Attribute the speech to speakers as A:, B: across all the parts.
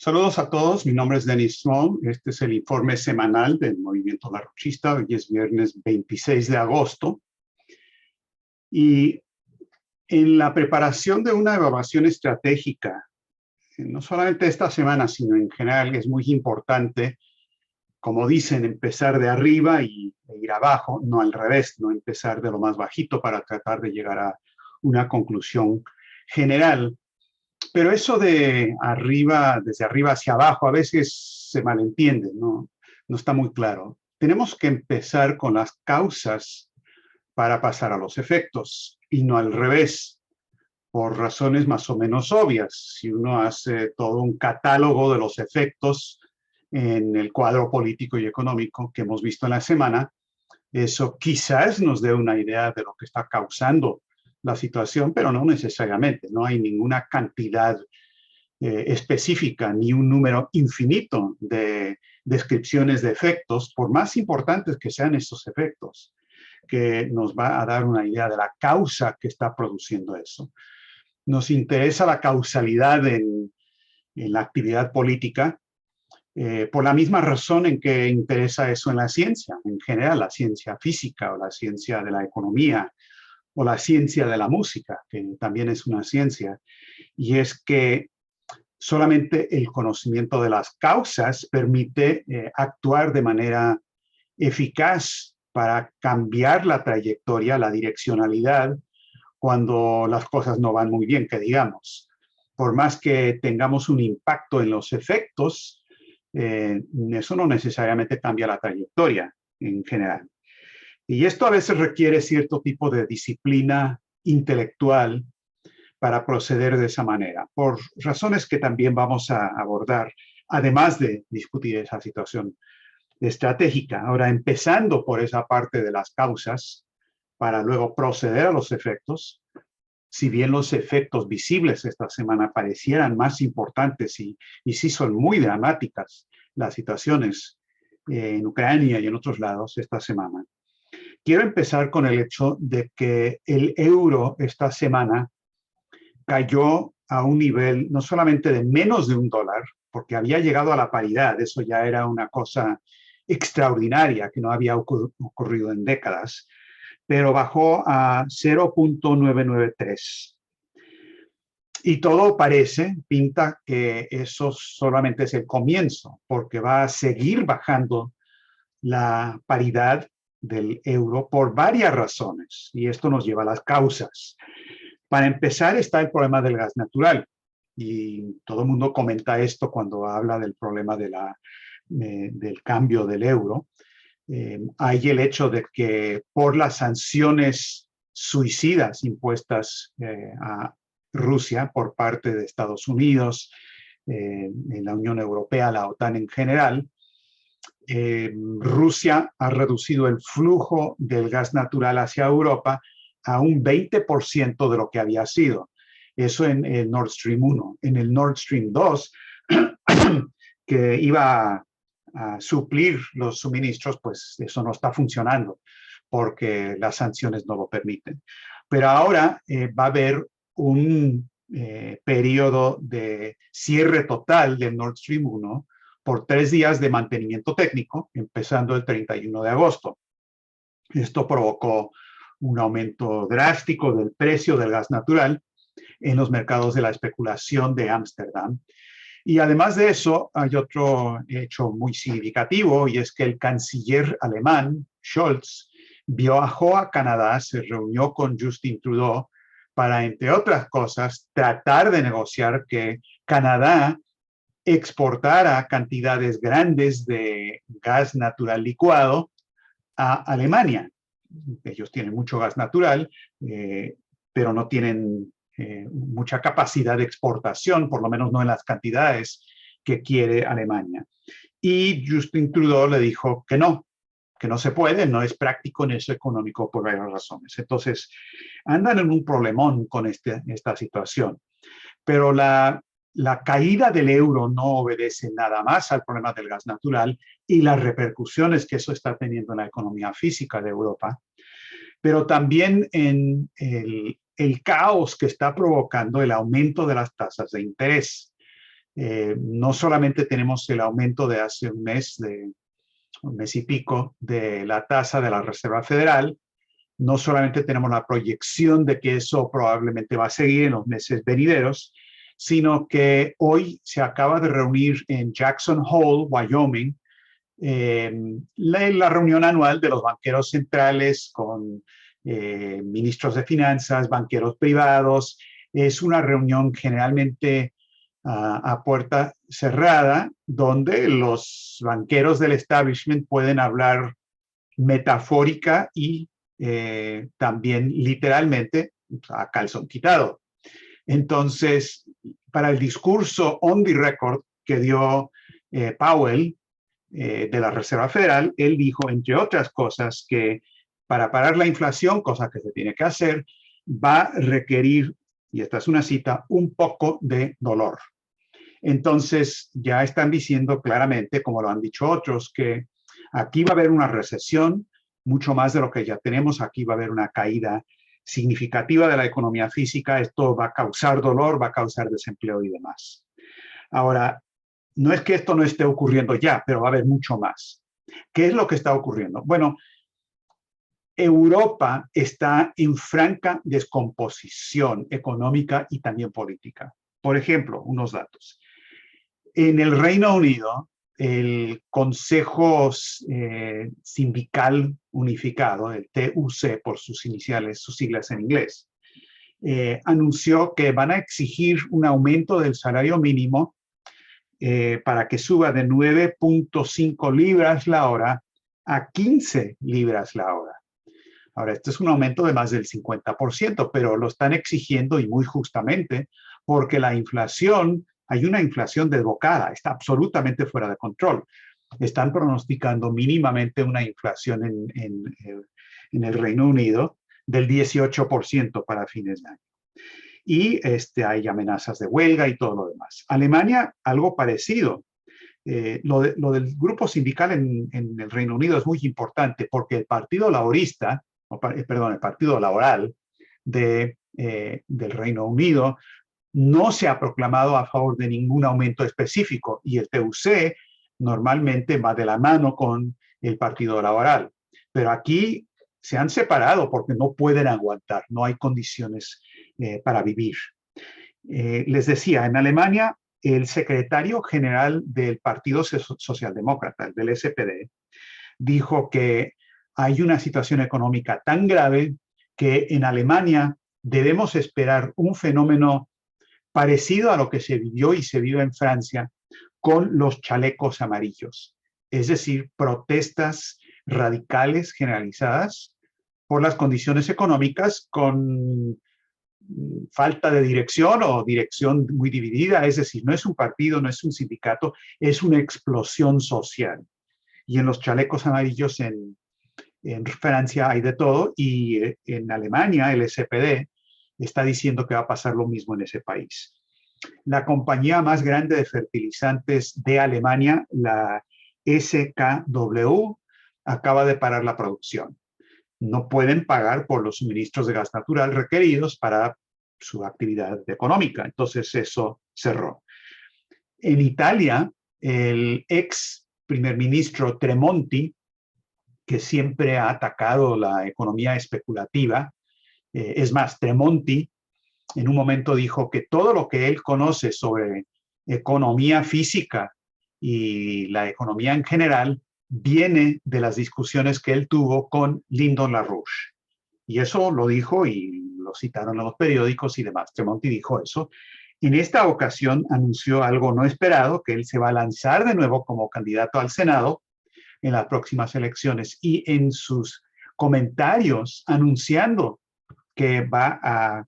A: Saludos a todos, mi nombre es Denis Sloan. Este es el informe semanal del Movimiento Garrochista. Hoy es viernes 26 de agosto. Y en la preparación de una evaluación estratégica, no solamente esta semana, sino en general, es muy importante, como dicen, empezar de arriba e ir abajo, no al revés, no empezar de lo más bajito para tratar de llegar a una conclusión general. Pero eso de arriba, desde arriba hacia abajo, a veces se malentiende, no está muy claro. Tenemos que empezar con las causas para pasar a los efectos y no al revés, por razones más o menos obvias. Si uno hace todo un catálogo de los efectos en el cuadro político y económico que hemos visto en la semana, eso quizás nos dé una idea de lo que está causando la situación, pero no necesariamente. No hay ninguna cantidad específica ni un número infinito de descripciones de efectos, por más importantes que sean estos efectos, que nos va a dar una idea de la causa que está produciendo eso. Nos interesa la causalidad en la actividad política, por la misma razón en que interesa eso en la ciencia, en general, la ciencia física o la ciencia de la economía o la ciencia de la música, que también es una ciencia, y es que solamente el conocimiento de las causas permite actuar de manera eficaz para cambiar la trayectoria, la direccionalidad, cuando las cosas no van muy bien, que digamos. Por más que tengamos un impacto en los efectos, eso no necesariamente cambia la trayectoria en general. Y esto a veces requiere cierto tipo de disciplina intelectual para proceder de esa manera, por razones que también vamos a abordar, además de discutir esa situación estratégica. Ahora, empezando por esa parte de las causas, para luego proceder a los efectos, si bien los efectos visibles esta semana parecieran más importantes y sí son muy dramáticas las situaciones en Ucrania y en otros lados esta semana, quiero empezar con el hecho de que el euro esta semana cayó a un nivel no solamente de menos de $1, porque había llegado a la paridad, eso ya era una cosa extraordinaria que no había ocurrido en décadas, pero bajó a 0.993. Y todo pinta que eso solamente es el comienzo, porque va a seguir bajando la paridad del euro por varias razones, y esto nos lleva a las causas. Para empezar está el problema del gas natural, y todo el mundo comenta esto cuando habla del problema del cambio del euro. Hay el hecho de que por las sanciones suicidas impuestas a Rusia por parte de Estados Unidos, en la Unión Europea, la OTAN en general, Rusia ha reducido el flujo del gas natural hacia Europa a un 20% de lo que había sido. Eso en el Nord Stream 1. En el Nord Stream 2, que iba a suplir los suministros, pues eso no está funcionando porque las sanciones no lo permiten. Pero ahora va a haber un periodo de cierre total del Nord Stream 1 por 3 días de mantenimiento técnico, empezando el 31 de agosto. Esto provocó un aumento drástico del precio del gas natural en los mercados de la especulación de Ámsterdam. Y además de eso, hay otro hecho muy significativo, y es que el canciller alemán, Scholz, viajó a Canadá, se reunió con Justin Trudeau para, entre otras cosas, tratar de negociar que Canadá exportara cantidades grandes de gas natural licuado a Alemania. Ellos tienen mucho gas natural, pero no tienen mucha capacidad de exportación, por lo menos no en las cantidades que quiere Alemania. Y Justin Trudeau le dijo que no se puede, no es práctico ni es económico por varias razones. Entonces, andan en un problemón con esta situación. Pero la caída del euro no obedece nada más al problema del gas natural y las repercusiones que eso está teniendo en la economía física de Europa, pero también en el caos que está provocando el aumento de las tasas de interés. No solamente tenemos el aumento de hace un mes y pico, de la tasa de la Reserva Federal, no solamente tenemos la proyección de que eso probablemente va a seguir en los meses venideros, sino que hoy se acaba de reunir en Jackson Hole, Wyoming, la reunión anual de los banqueros centrales con ministros de finanzas, banqueros privados. Es una reunión generalmente a puerta cerrada, donde los banqueros del establishment pueden hablar metafórica y también literalmente a calzón quitado. Entonces, para el discurso on the record que dio Powell de la Reserva Federal, él dijo, entre otras cosas, que para parar la inflación, cosa que se tiene que hacer, va a requerir, y esta es una cita, un poco de dolor. Entonces, ya están diciendo claramente, como lo han dicho otros, que aquí va a haber una recesión, mucho más de lo que ya tenemos. Aquí va a haber una caída significativa de la economía física. Esto va a causar dolor, va a causar desempleo y demás. Ahora, no es que esto no esté ocurriendo ya, pero va a haber mucho más. ¿Qué es lo que está ocurriendo? Bueno, Europa está en franca descomposición económica y también política. Por ejemplo, unos datos. En el Reino Unido, el Consejo Sindical Unificado, el TUC por sus iniciales, sus siglas en inglés, anunció que van a exigir un aumento del salario mínimo para que suba de 9.5 libras la hora a 15 libras la hora. Ahora, este es un aumento de más del 50%, pero lo están exigiendo y muy justamente porque la inflación, hay una inflación desbocada, está absolutamente fuera de control. Están pronosticando mínimamente una inflación en el Reino Unido del 18% para fines de año. Y hay amenazas de huelga y todo lo demás. Alemania, algo parecido. Lo del grupo sindical en el Reino Unido es muy importante porque el Partido Laborista, el Partido Laboral del Reino Unido no se ha proclamado a favor de ningún aumento específico y el TUC normalmente va de la mano con el Partido Laboral. Pero aquí se han separado porque no pueden aguantar, no hay condiciones para vivir. Les decía, en Alemania, el secretario general del Partido Socialdemócrata, del SPD, dijo que hay una situación económica tan grave que en Alemania debemos esperar un fenómeno parecido a lo que se vivió y se vive en Francia con los chalecos amarillos, es decir, protestas radicales generalizadas por las condiciones económicas con falta de dirección o dirección muy dividida, es decir, no es un partido, no es un sindicato, es una explosión social. Y en los chalecos amarillos en Francia hay de todo y en Alemania el SPD está diciendo que va a pasar lo mismo en ese país. La compañía más grande de fertilizantes de Alemania, la SKW, acaba de parar la producción. No pueden pagar por los suministros de gas natural requeridos para su actividad económica. Entonces eso cerró. En Italia, el ex primer ministro Tremonti, que siempre ha atacado la economía especulativa, es más, Tremonti en un momento dijo que todo lo que él conoce sobre economía física y la economía en general viene de las discusiones que él tuvo con Lyndon LaRouche. Y eso lo dijo y lo citaron en los periódicos y demás. Tremonti dijo eso. En esta ocasión anunció algo no esperado, que él se va a lanzar de nuevo como candidato al Senado en las próximas elecciones. Y en sus comentarios anunciando que va a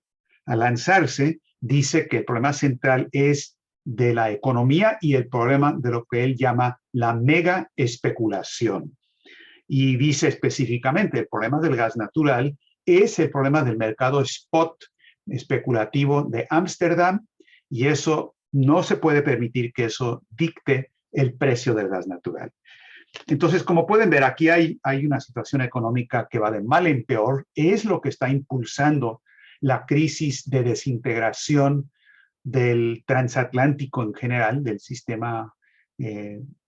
A: lanzarse, dice que el problema central es de la economía y el problema de lo que él llama la mega especulación. Y dice específicamente, el problema del gas natural es el problema del mercado spot especulativo de Ámsterdam y eso no se puede permitir que eso dicte el precio del gas natural. Entonces, como pueden ver, aquí hay una situación económica que va de mal en peor. Es lo que está impulsando la crisis de desintegración del transatlántico en general, del sistema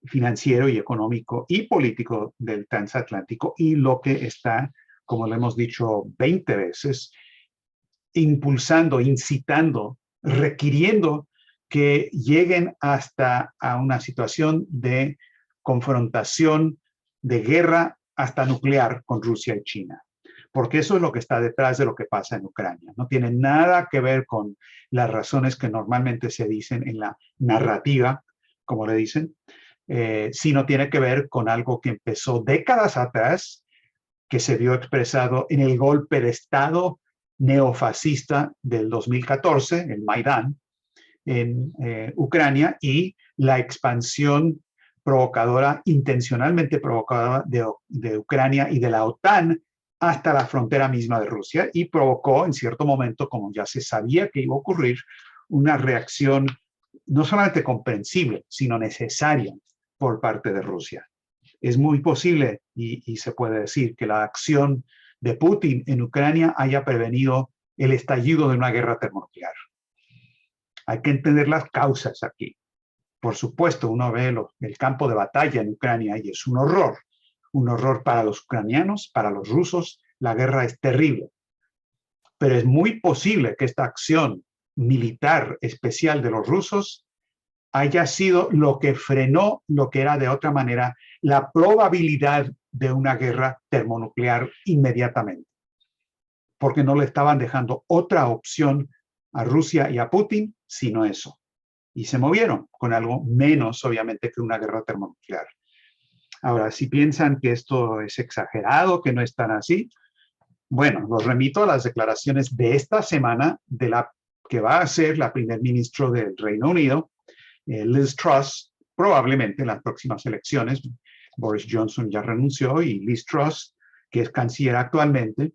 A: financiero y económico y político del transatlántico, y lo que está, como lo hemos dicho 20 veces, impulsando, incitando, requiriendo que lleguen hasta a una situación de confrontación, de guerra hasta nuclear con Rusia y China. Porque eso es lo que está detrás de lo que pasa en Ucrania. No tiene nada que ver con las razones que normalmente se dicen en la narrativa, como le dicen, sino tiene que ver con algo que empezó décadas atrás, que se vio expresado en el golpe de Estado neofascista del 2014, el Maidán, en Ucrania, y la expansión provocadora, intencionalmente provocadora de Ucrania y de la OTAN hasta la frontera misma de Rusia, y provocó en cierto momento, como ya se sabía que iba a ocurrir, una reacción no solamente comprensible, sino necesaria por parte de Rusia. Es muy posible y se puede decir que la acción de Putin en Ucrania haya prevenido el estallido de una guerra termonuclear. Hay que entender las causas aquí. Por supuesto, uno ve el campo de batalla en Ucrania y es un horror para los ucranianos, para los rusos. La guerra es terrible, pero es muy posible que esta acción militar especial de los rusos haya sido lo que frenó lo que era de otra manera la probabilidad de una guerra termonuclear inmediatamente, porque no le estaban dejando otra opción a Rusia y a Putin sino eso. Y se movieron con algo menos, obviamente, que una guerra termonuclear. Ahora, si piensan que esto es exagerado, que no es tan así, bueno, los remito a las declaraciones de esta semana de la que va a ser la primer ministro del Reino Unido, Liz Truss, probablemente en las próximas elecciones. Boris Johnson ya renunció y Liz Truss, que es canciller actualmente,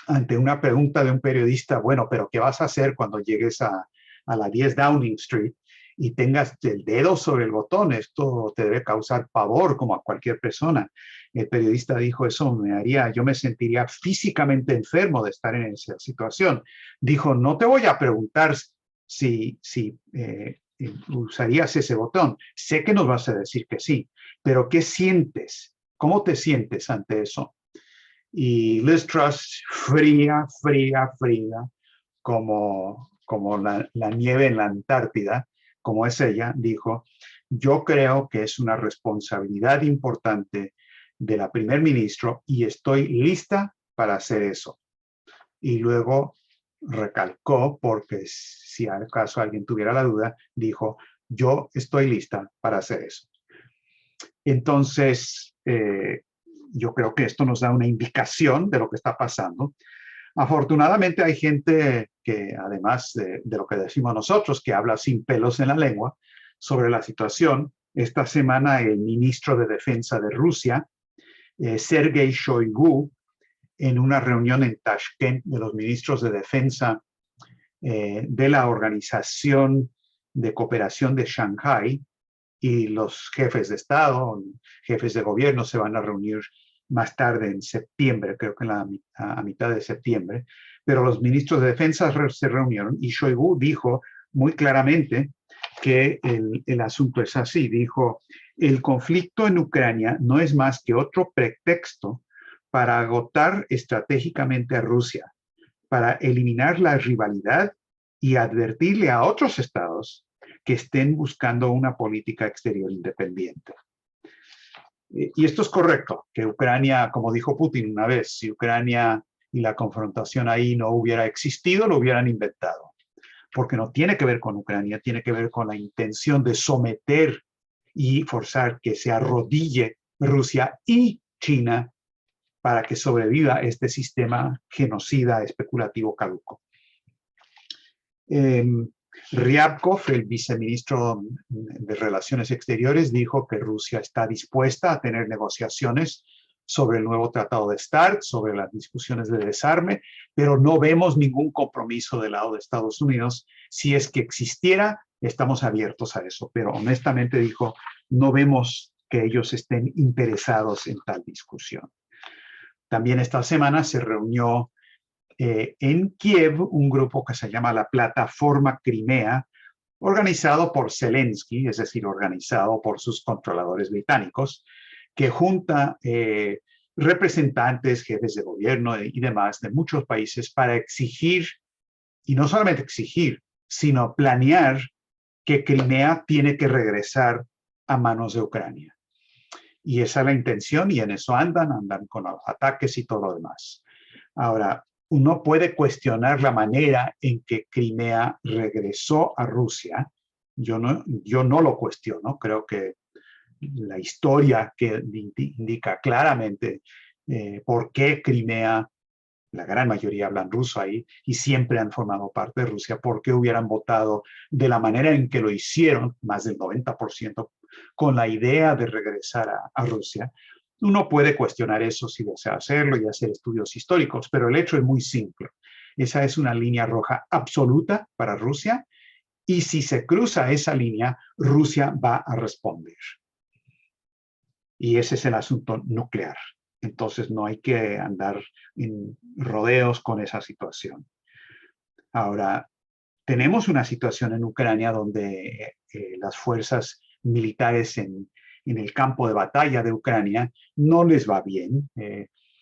A: ante una pregunta de un periodista, bueno, pero ¿qué vas a hacer cuando llegues a la 10 Downing Street y tengas el dedo sobre el botón? Esto te debe causar pavor como a cualquier persona. El periodista dijo, yo me sentiría físicamente enfermo de estar en esa situación. Dijo, no te voy a preguntar si usarías ese botón. Sé que nos vas a decir que sí, pero ¿qué sientes? ¿Cómo te sientes ante eso? Y Liz Truss, fría, como la nieve en la Antártida, como es ella, dijo, yo creo que es una responsabilidad importante de la primer ministro y estoy lista para hacer eso. Y luego recalcó, porque si acaso alguien tuviera la duda, dijo, yo estoy lista para hacer eso. Entonces, yo creo que esto nos da una indicación de lo que está pasando. Afortunadamente hay gente que, además de lo que decimos nosotros, que habla sin pelos en la lengua sobre la situación. Esta semana el ministro de Defensa de Rusia, Sergei Shoigu, en una reunión en Tashkent de los ministros de Defensa de la Organización de Cooperación de Shanghái, y los jefes de Estado, jefes de gobierno se van a reunir más tarde en septiembre, creo que a mitad de septiembre, pero los ministros de defensa se reunieron y Shoigu dijo muy claramente que el asunto es así. Dijo, el conflicto en Ucrania no es más que otro pretexto para agotar estratégicamente a Rusia, para eliminar la rivalidad y advertirle a otros estados que estén buscando una política exterior independiente. Y esto es correcto, que Ucrania, como dijo Putin una vez, si Ucrania y la confrontación ahí no hubiera existido, lo hubieran inventado. Porque no tiene que ver con Ucrania, tiene que ver con la intención de someter y forzar que se arrodille Rusia y China para que sobreviva este sistema genocida, especulativo, caduco. Ryabkov, el viceministro de Relaciones Exteriores, dijo que Rusia está dispuesta a tener negociaciones sobre el nuevo Tratado de START, sobre las discusiones de desarme, pero no vemos ningún compromiso del lado de Estados Unidos. Si es que existiera, estamos abiertos a eso, pero honestamente dijo, no vemos que ellos estén interesados en tal discusión. También esta semana se reunió en Kiev un grupo que se llama la Plataforma Crimea, organizado por Zelensky, es decir, organizado por sus controladores británicos, que junta representantes, jefes de gobierno y demás de muchos países para exigir, y no solamente exigir, sino planear que Crimea tiene que regresar a manos de Ucrania. Y esa es la intención y en eso andan con los ataques y todo lo demás. Ahora, uno puede cuestionar la manera en que Crimea regresó a Rusia. Yo no lo cuestiono, creo que la historia que indica claramente por qué Crimea, la gran mayoría hablan ruso ahí y siempre han formado parte de Rusia, por qué hubieran votado de la manera en que lo hicieron, más del 90%, con la idea de regresar a Rusia. Uno puede cuestionar eso si desea hacerlo y hacer estudios históricos, pero el hecho es muy simple. Esa es una línea roja absoluta para Rusia y si se cruza esa línea, Rusia va a responder. Y ese es el asunto nuclear. Entonces no hay que andar en rodeos con esa situación. Ahora, tenemos una situación en Ucrania donde las fuerzas militares en el campo de batalla de Ucrania no les va bien.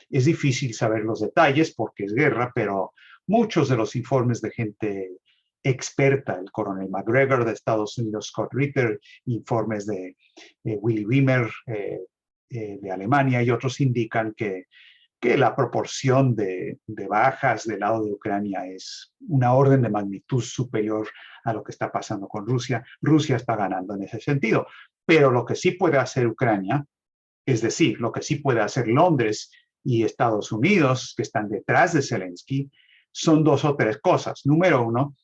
A: Es difícil saber los detalles porque es guerra, pero muchos de los informes de gente experta, el coronel McGregor de Estados Unidos, Scott Ritter, informes de Willy Wimmer de Alemania y otros indican que la proporción de bajas del lado de Ucrania es una orden de magnitud superior a lo que está pasando con Rusia. Rusia está ganando en ese sentido. Pero lo que sí puede hacer Ucrania, es decir, lo que sí puede hacer Londres y Estados Unidos, que están detrás de Zelensky, son dos o tres cosas. Número uno,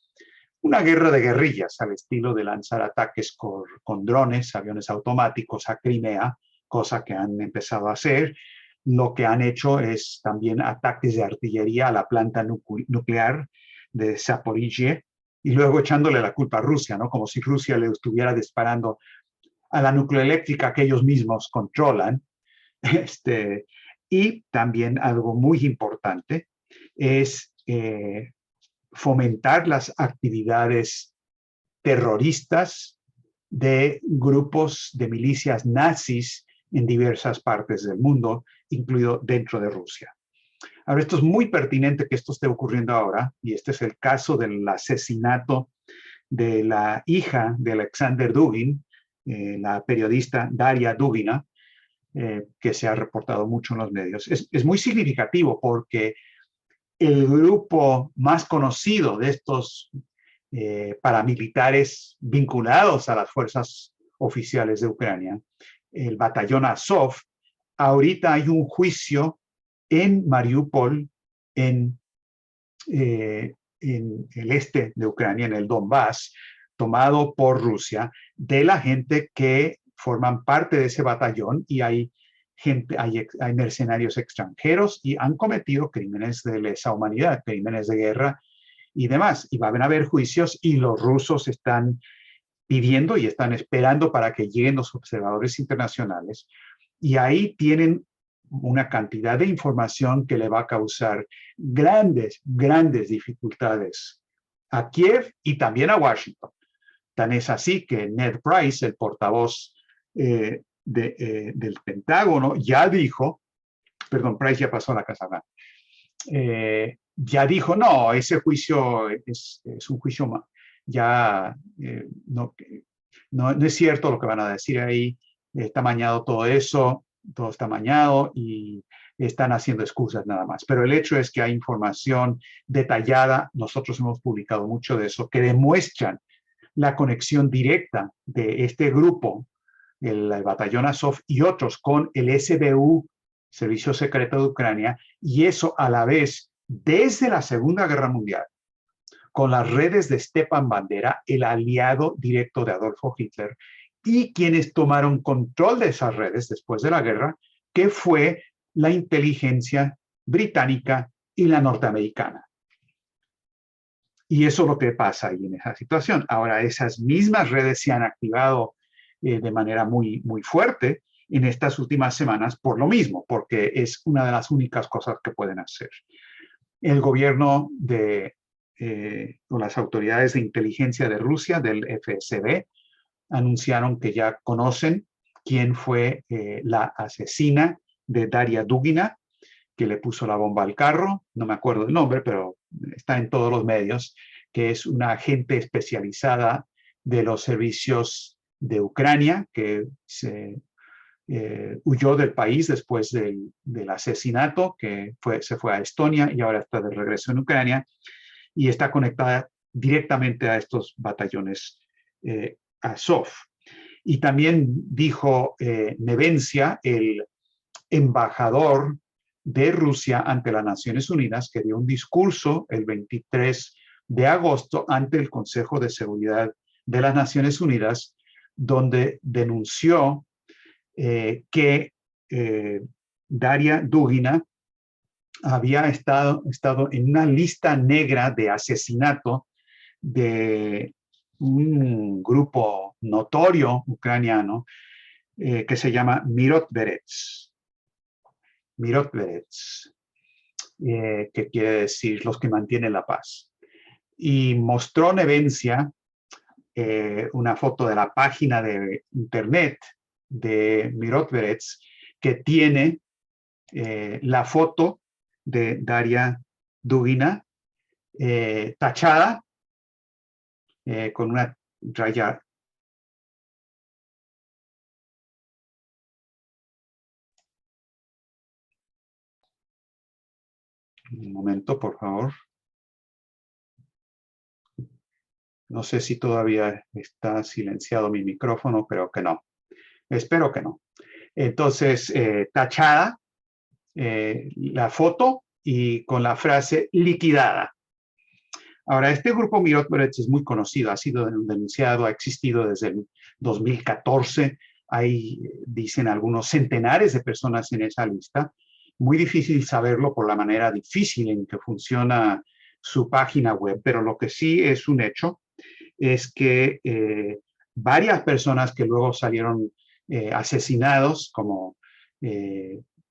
A: una guerra de guerrillas al estilo de lanzar ataques con drones, aviones automáticos a Crimea, cosa que han empezado a hacer. Lo que han hecho es también ataques de artillería a la planta nuclear de Zaporizhia y luego echándole la culpa a Rusia, ¿no? Como si Rusia le estuviera disparando a la nucleoeléctrica que ellos mismos controlan. Y también algo muy importante es fomentar las actividades terroristas de grupos de milicias nazis en diversas partes del mundo, incluido dentro de Rusia. Ahora, esto es muy pertinente que esto esté ocurriendo ahora, y este es el caso del asesinato de la hija de Alexander Dugin, la periodista Daria Dugina, que se ha reportado mucho en los medios. Es muy significativo porque el grupo más conocido de estos paramilitares vinculados a las fuerzas oficiales de Ucrania, el batallón Azov, ahorita hay un juicio en Mariupol, en el este de Ucrania, en el Donbass, tomado por Rusia, de la gente que forman parte de ese batallón y hay mercenarios extranjeros y han cometido crímenes de lesa humanidad, crímenes de guerra y demás. Y van a haber juicios y los rusos están pidiendo y están esperando para que lleguen los observadores internacionales. Y ahí tienen una cantidad de información que le va a causar grandes dificultades a Kiev y también a Washington. Tan es así que Ned Price, el portavoz del Pentágono, ya dijo, perdón, Price ya pasó a la Casa Blanca, ya dijo, no, ese juicio es un juicio ya no es cierto lo que van a decir ahí, está mañado todo eso, todo está mañado y están haciendo excusas nada más. Pero el hecho es que hay información detallada, nosotros hemos publicado mucho de eso, que demuestran la conexión directa de este grupo, el batallón Azov y otros con el SBU, Servicio Secreto de Ucrania, y eso a la vez desde la Segunda Guerra Mundial, con las redes de Stepan Bandera, el aliado directo de Adolfo Hitler, y quienes tomaron control de esas redes después de la guerra, que fue la inteligencia británica y la norteamericana. Y eso es lo que pasa ahí en esa situación. Ahora, esas mismas redes se han activado de manera muy fuerte en estas últimas semanas por lo mismo, porque es una de las únicas cosas que pueden hacer. el gobierno o las autoridades de inteligencia de Rusia, del FSB, anunciaron que ya conocen quién fue la asesina de Daria Dugina, que le puso la bomba al carro. No me acuerdo el nombre, pero está en todos los medios, que es una agente especializada de los servicios de Ucrania, que huyó del país después del asesinato, que se fue a Estonia y ahora está de regreso en Ucrania, y está conectada directamente a estos batallones Azov. Y también dijo Nevencia, el embajador de Rusia ante las Naciones Unidas, que dio un discurso el 23 de agosto ante el Consejo de Seguridad de las Naciones Unidas, donde denunció que Daria Dugina había estado en una lista negra de asesinato de un grupo notorio ucraniano que se llama Mirotverets. Mirotverets, que quiere decir los que mantienen la paz. Y mostró Nevencia una foto de la página de internet de Mirotverets, que tiene la foto de Daria Dugina tachada con una raya. Un momento, por favor. No sé si todavía está silenciado mi micrófono, pero que no. Espero que no. Entonces, tachada la foto y con la frase liquidada. Ahora, este grupo Mirotverets es muy conocido, ha sido denunciado, ha existido desde el 2014. Hay, dicen algunos, centenares de personas en esa lista. Muy difícil saberlo por la manera difícil en que funciona su página web, pero lo que sí es un hecho es que varias personas que luego salieron asesinados, como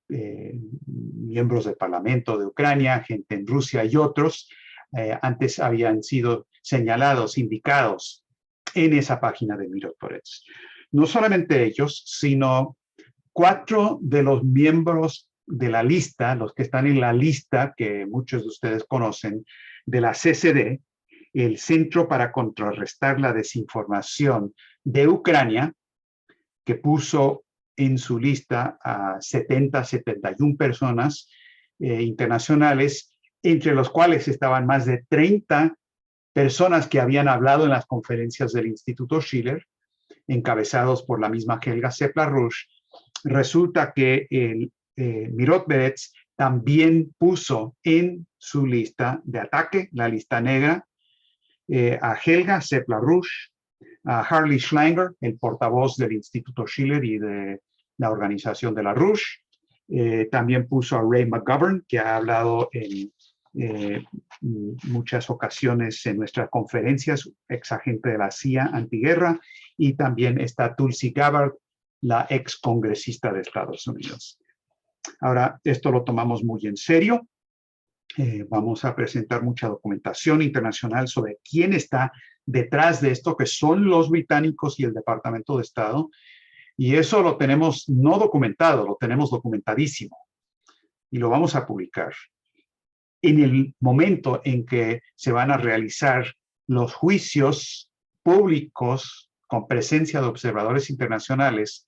A: miembros del Parlamento de Ucrania, gente en Rusia y otros, antes habían sido señalados, indicados en esa página de Mirotverets. No solamente ellos, sino 4 de los miembros de la lista, los que están en la lista que muchos de ustedes conocen, de la CCD, el Centro para Contrarrestar la Desinformación de Ucrania, que puso en su lista a 71 personas internacionales, entre los cuales estaban más de 30 personas que habían hablado en las conferencias del Instituto Schiller, encabezados por la misma Helga Sepla-Rush. Resulta que el Mirotverets también puso en su lista de ataque, la lista negra, a Helga Sepla-Rush, a Harley Schlanger, el portavoz del Instituto Schiller y de la organización de la Rush. También puso a Ray McGovern, que ha hablado en muchas ocasiones en nuestras conferencias, ex agente de la CIA antiguerra, y también está Tulsi Gabbard, la ex congresista de Estados Unidos. Ahora, esto lo tomamos muy en serio. Vamos a presentar mucha documentación internacional sobre quién está detrás de esto, que son los británicos y el Departamento de Estado, y eso lo tenemos no documentado, lo tenemos documentadísimo, y lo vamos a publicar. En el momento en que se van a realizar los juicios públicos con presencia de observadores internacionales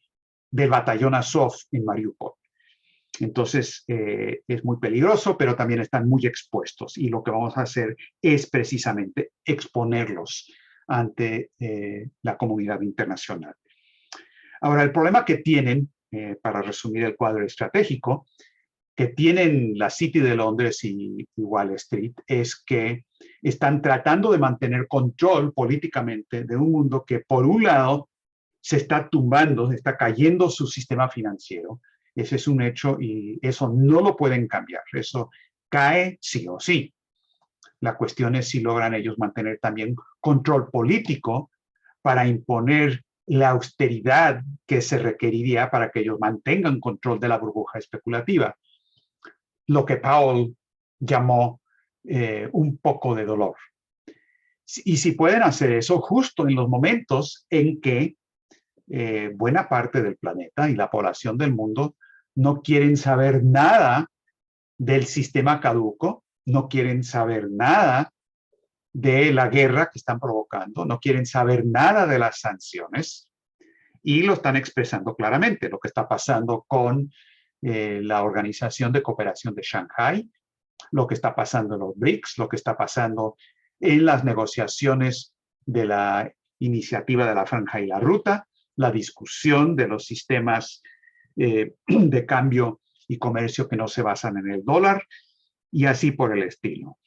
A: del batallón Azov en Mariupol. Entonces, es muy peligroso, pero también están muy expuestos. Y lo que vamos a hacer es precisamente exponerlos ante la comunidad internacional. Ahora, el problema que tienen, para resumir el cuadro estratégico, que tienen la City de Londres y Wall Street, es que están tratando de mantener control políticamente de un mundo que, por un lado, se está tumbando, está cayendo su sistema financiero. Ese es un hecho y eso no lo pueden cambiar. Eso cae sí o sí. La cuestión es si logran ellos mantener también control político para imponer la austeridad que se requeriría para que ellos mantengan control de la burbuja especulativa. Lo que Powell llamó un poco de dolor. Y si pueden hacer eso justo en los momentos en que buena parte del planeta y la población del mundo no quieren saber nada del sistema caduco, no quieren saber nada de la guerra que están provocando, no quieren saber nada de las sanciones y lo están expresando claramente. Lo que está pasando con la Organización de Cooperación de Shanghái, lo que está pasando en los BRICS, lo que está pasando en las negociaciones de la iniciativa de la Franja y la Ruta, la discusión de los sistemas de cambio y comercio que no se basan en el dólar y así por el estilo.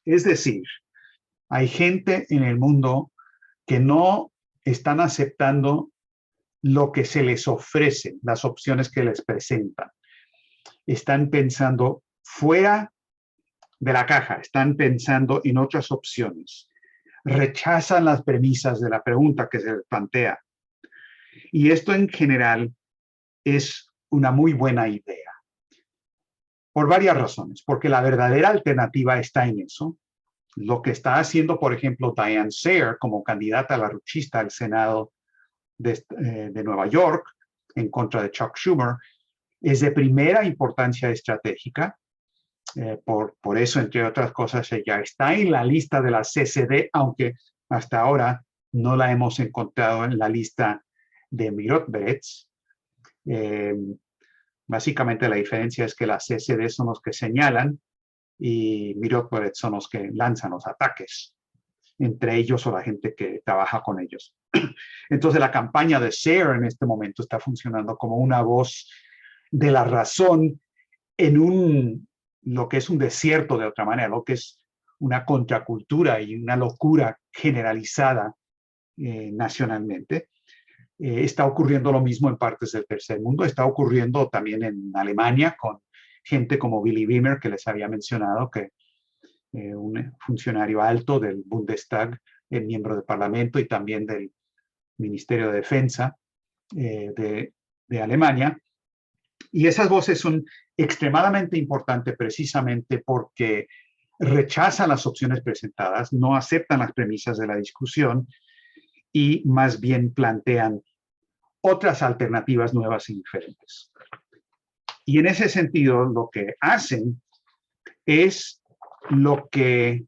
A: Es decir, hay gente en el mundo que no están aceptando lo que se les ofrece, las opciones que les presentan. Están pensando fuera de la caja, están pensando en otras opciones. Rechazan las premisas de la pregunta que se les plantea. Y esto en general es una muy buena idea. Por varias razones. Porque la verdadera alternativa está en eso. Lo que está haciendo, por ejemplo, Diane Sawyer como candidata a la luchista al Senado de Nueva York en contra de Chuck Schumer es de primera importancia estratégica. Por eso, entre otras cosas, ella está en la lista de la CCD, aunque hasta ahora no la hemos encontrado en la lista de Mirotberets. Básicamente la diferencia es que las CCD son los que señalan y Mirotberets son los que lanzan los ataques entre ellos o la gente que trabaja con ellos. Entonces la campaña de Sawyer en este momento está funcionando como una voz de la razón en lo que es un desierto de otra manera, lo que es una contracultura y una locura generalizada nacionalmente. Está ocurriendo lo mismo en partes del tercer mundo, está ocurriendo también en Alemania con gente como Willy Wimmer, que les había mencionado, que un funcionario alto del Bundestag, miembro del Parlamento y también del Ministerio de Defensa de Alemania. Y esas voces son extremadamente importantes precisamente porque rechazan las opciones presentadas, no aceptan las premisas de la discusión y más bien plantean otras alternativas nuevas y diferentes. Y en ese sentido, lo que hacen es lo que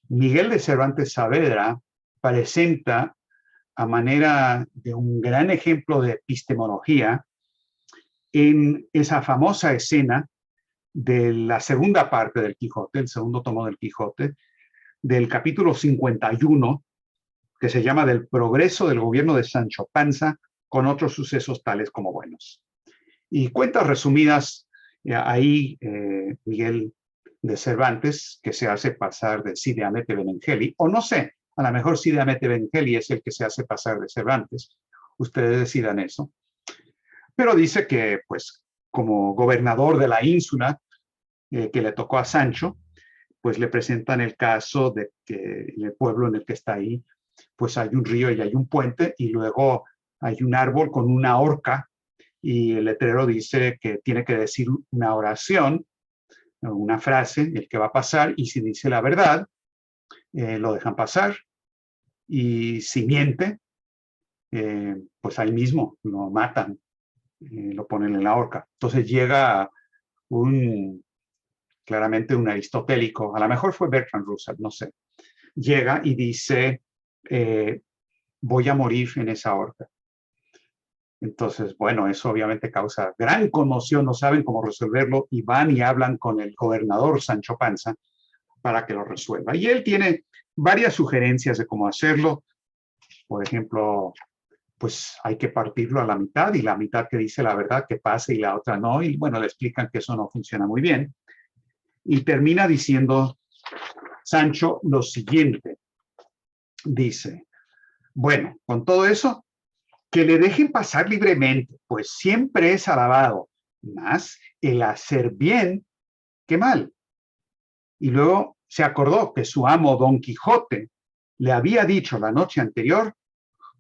A: Miguel de Cervantes Saavedra presenta a manera de un gran ejemplo de epistemología en esa famosa escena de la segunda parte del Quijote, el segundo tomo del Quijote, del capítulo 51, que se llama Del progreso del gobierno de Sancho Panza con otros sucesos tales como buenos. Y cuentas resumidas, ahí Miguel de Cervantes, que se hace pasar de Cide Hamete Benengeli, o no sé, a lo mejor Cide Hamete Benengeli es el que se hace pasar de Cervantes, ustedes decidan eso, pero dice que, pues, como gobernador de la ínsula que le tocó a Sancho, pues le presentan el caso de que en el pueblo en el que está ahí, pues hay un río y hay un puente, y luego hay un árbol con una horca, y el letrero dice que tiene que decir una oración, una frase, el que va a pasar, y si dice la verdad, lo dejan pasar, y si miente, pues ahí mismo lo matan, lo ponen en la horca. Entonces llega claramente un aristotélico, a lo mejor fue Bertrand Russell, no sé, llega y dice, voy a morir en esa horca. Entonces, bueno, eso obviamente causa gran conmoción, no saben cómo resolverlo y van y hablan con el gobernador Sancho Panza para que lo resuelva. Y él tiene varias sugerencias de cómo hacerlo. Por ejemplo, pues hay que partirlo a la mitad y la mitad que dice la verdad que pase y la otra no. Y bueno, le explican que eso no funciona muy bien. Y termina diciendo Sancho lo siguiente. Dice, bueno, con todo eso, que le dejen pasar libremente, pues siempre es alabado, más el hacer bien que mal. Y luego se acordó que su amo Don Quijote le había dicho la noche anterior,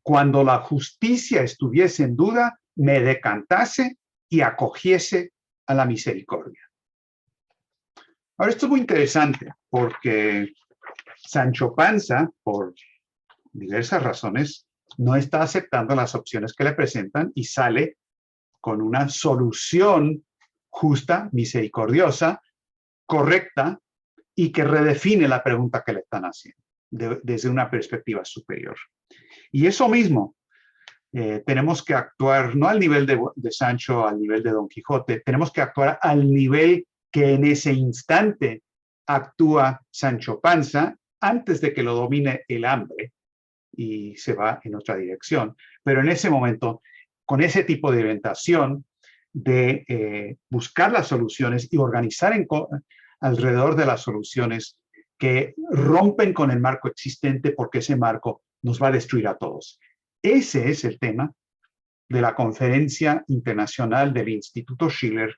A: cuando la justicia estuviese en duda, me decantase y acogiese a la misericordia. Ahora, esto es muy interesante porque Sancho Panza, por diversas razones, no está aceptando las opciones que le presentan y sale con una solución justa, misericordiosa, correcta y que redefine la pregunta que le están haciendo desde una perspectiva superior. Y eso mismo, tenemos que actuar no al nivel de Sancho, al nivel de Don Quijote, tenemos que actuar al nivel que en ese instante actúa Sancho Panza antes de que lo domine el hambre y se va en otra dirección. Pero en ese momento, con ese tipo de orientación, de buscar las soluciones y organizar alrededor de las soluciones que rompen con el marco existente porque ese marco nos va a destruir a todos. Ese es el tema de la conferencia internacional del Instituto Schiller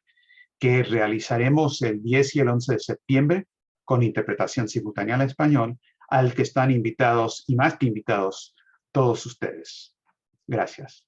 A: que realizaremos el 10 y el 11 de septiembre con interpretación simultánea al español, al que están invitados y más que invitados todos ustedes. Gracias.